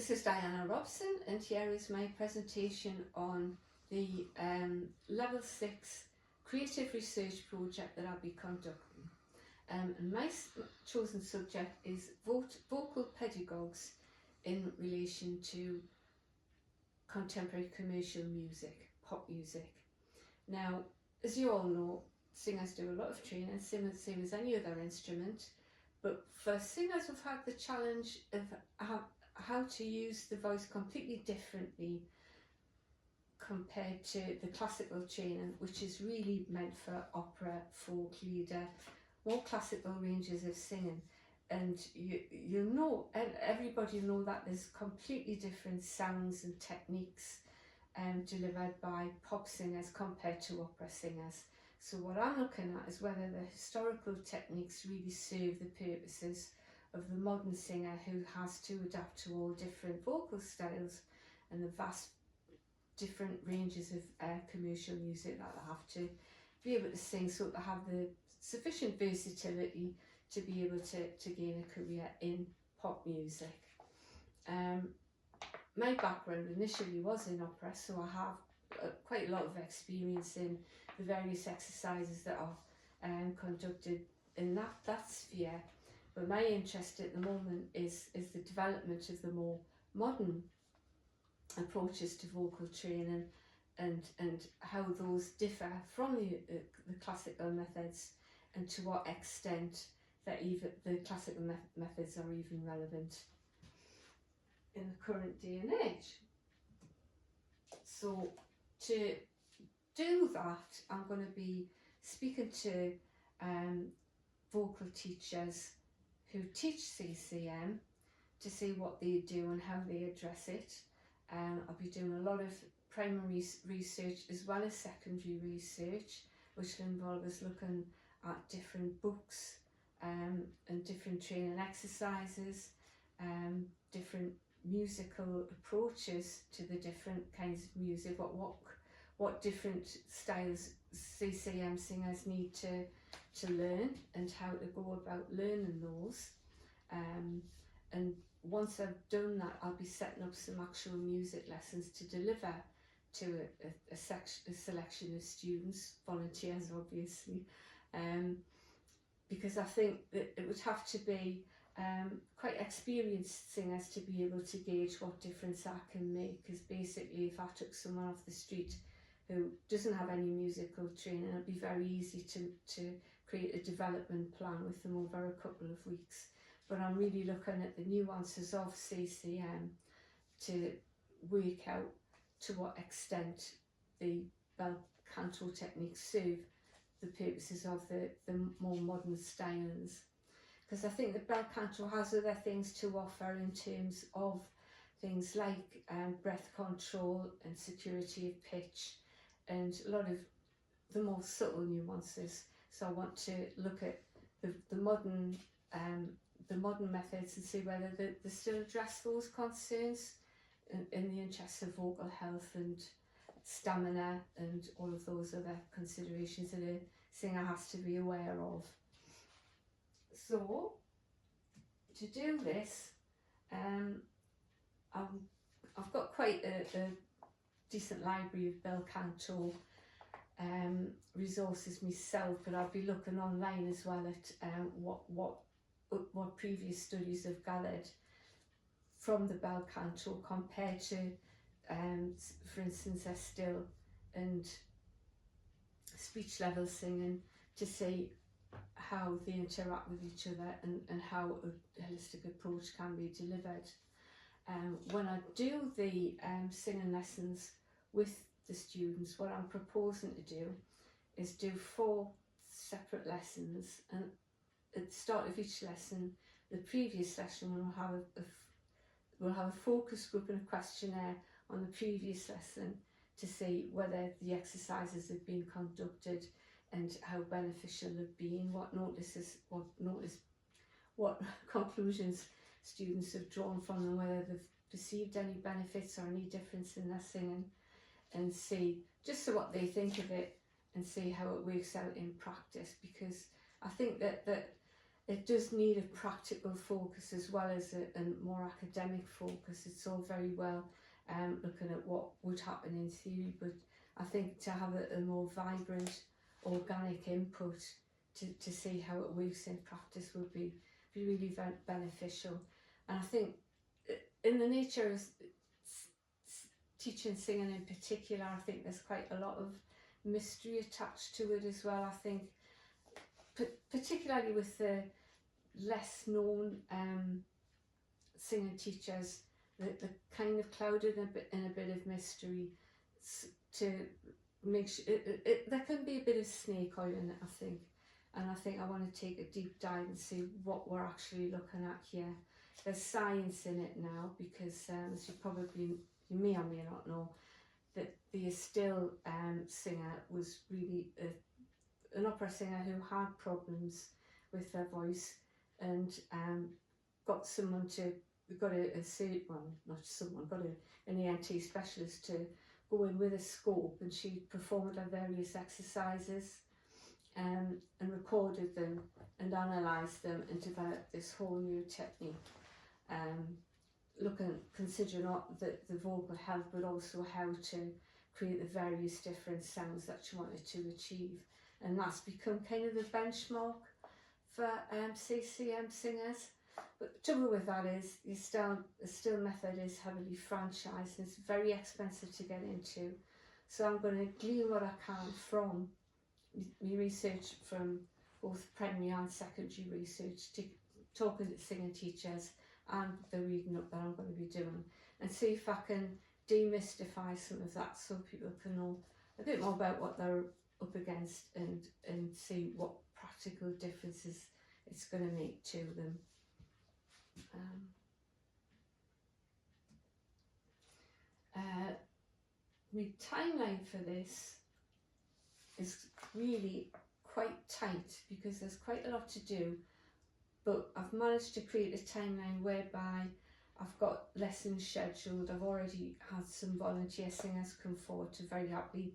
This is Diana Robson, and here is my presentation on the Level 6 Creative Research Project that I'll be conducting. And my chosen subject is vocal pedagogues in relation to contemporary commercial music, pop music. Now, as you all know, singers do a lot of training, same as any other instrument, but for singers we've had the challenge of how to use the voice completely differently compared to the classical training, which is really meant for opera, folk, lieder, more classical ranges of singing. And you know, and everybody know that there's completely different sounds and techniques delivered by pop singers compared to opera singers. So what I'm looking at is whether the historical techniques really serve the purposes of the modern singer who has to adapt to all different vocal styles and the vast different ranges of commercial music that they have to be able to sing, so to have the sufficient versatility to be able to gain a career in pop music. My background initially was in opera, so I have quite a lot of experience in the various exercises that are conducted in that sphere. But my interest at the moment is the development of the more modern approaches to vocal training and how those differ from the classical methods, and to what extent that even the classical methods are even relevant in the current day and age. So to do that, I'm going to be speaking to vocal teachers who teach CCM to see what they do and how they address it. I'll be doing a lot of primary research as well as secondary research, which will involve us looking at different books and different training exercises, different musical approaches to the different kinds of music, what different styles CCM singers need to learn and how to go about learning those. And once I've done that, I'll be setting up some actual music lessons to deliver to a selection of students, volunteers obviously, because I think that it would have to be quite experienced singers to be able to gauge what difference I can make. Because basically, if I took someone off the street who doesn't have any musical training, it'd be very easy to create a development plan with them over a couple of weeks. But I'm really looking at the nuances of CCM to work out to what extent the bel canto techniques serve the purposes of the more modern stylings. Because I think the bel canto has other things to offer in terms of things like breath control and security of pitch, and a lot of the more subtle nuances. So I want to look at the modern methods and see whether they still address those concerns in the interests of vocal health and stamina and all of those other considerations that a singer has to be aware of. So to do this, I've got quite a decent library of bel canto resources myself, but I'll be looking online as well at what previous studies have gathered from the bel canto compared to, for instance, still and speech level singing, to see how they interact with each other and how a holistic approach can be delivered. When I do the singing lessons with the students, what I'm proposing to do is do 4 separate lessons, and at the start of each lesson, the previous lesson we'll have a focus group and a questionnaire on the previous lesson to see whether the exercises have been conducted and how beneficial they've been, what conclusions students have drawn from them, whether they've perceived any benefits or any difference in their singing, and see just so what they think of it and see how it works out in practice. Because I think that it does need a practical focus as well as a more academic focus. It's all very well looking at what would happen in theory, but I think to have a more vibrant, organic input to see how it works in practice would be really beneficial. And I think in the nature of teaching singing in particular, I think there's quite a lot of mystery attached to it as well. I think particularly with the less known singing teachers, they're kind of clouded in a bit of mystery to make sure there can be a bit of snake oil in it, I think. And I think I want to take a deep dive and see what we're actually looking at here. There's science in it now because as you may or may not know, that the Estill singer was really an opera singer who had problems with their voice, and got an ENT specialist to go in with a scope, and she performed her various exercises and recorded them and analysed them and developed this whole new technique, considering not the vocal health but also how to create the various different sounds that she wanted to achieve. And that's become kind of the benchmark for CCM singers. But the trouble with that is the Estill method is heavily franchised and it's very expensive to get into. So I'm going to glean what I can from my research from both primary and secondary research, talking to singing teachers and the reading up that I'm going to be doing, and see if I can demystify some of that so people can know a bit more about what they're up against and see what practical differences it's going to make to them. My timeline for this is really quite tight because there's quite a lot to do, but I've managed to create a timeline whereby I've got lessons scheduled. I've already had some volunteer singers come forward to very happily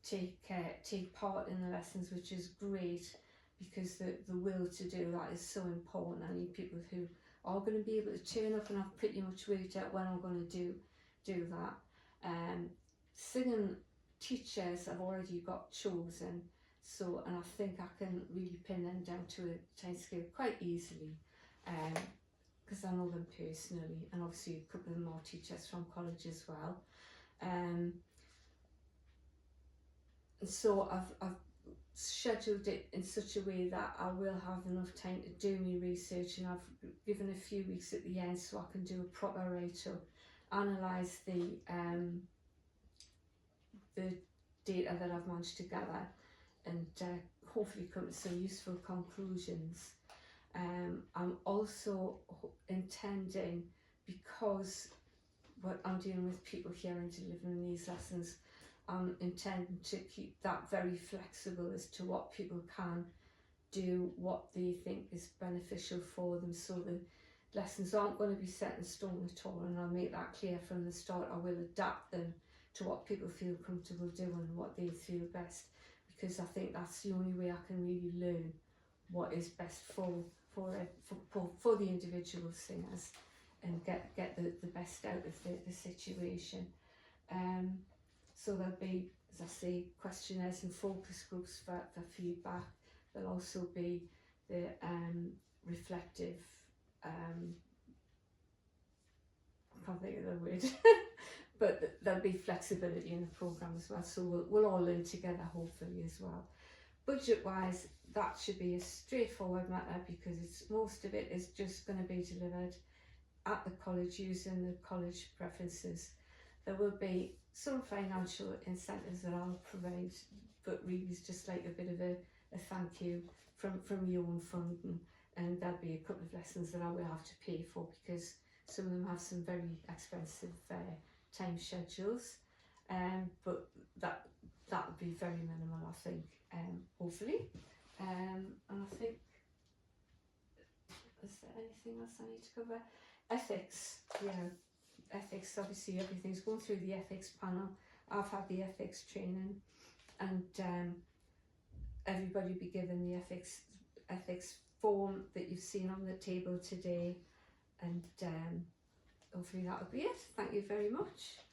take part in the lessons, which is great because the will to do that is so important. I need people who are going to be able to turn up, and I've pretty much worked out when I'm going to do that. Singing teachers I've already got chosen, so, and I think I can really pin them down to a time scale quite easily because I know them personally, and obviously a couple of more teachers from college as well. And so I've scheduled it in such a way that I will have enough time to do my research, and I've given a few weeks at the end so I can do a proper write-up, analyse the data that I've managed to gather, and hopefully come to some useful conclusions. I'm also intending, because what I'm dealing with people here and delivering these lessons, I'm intending to keep that very flexible as to what people can do, what they think is beneficial for them, so the lessons aren't going to be set in stone at all, and I'll make that clear from the start. I will adapt them to what people feel comfortable doing, what they feel best, because I think that's the only way I can really learn what is best for the individual singers and get the best out of the situation. So there'll be, as I say, questionnaires and focus groups for feedback. There'll also be the reflective, I can't think of the word, but there'll be flexibility in the programme as well, so we'll all learn together hopefully as well. Budget wise, that should be a straightforward matter because most of it is just going to be delivered at the college using the college preferences. There will be some financial incentives that I'll provide, but really it's just like a bit of a thank you from your own funding, and there'll be a couple of lessons that I will have to pay for because some of them have some very expensive time schedules, but that would be very minimal, I think, hopefully. And I think, is there anything else I need to cover? Ethics, ethics, obviously everything's going through the ethics panel. I've had the ethics training, and everybody will be given the ethics form that you've seen on the table today, and hopefully that'll be it. Thank you very much.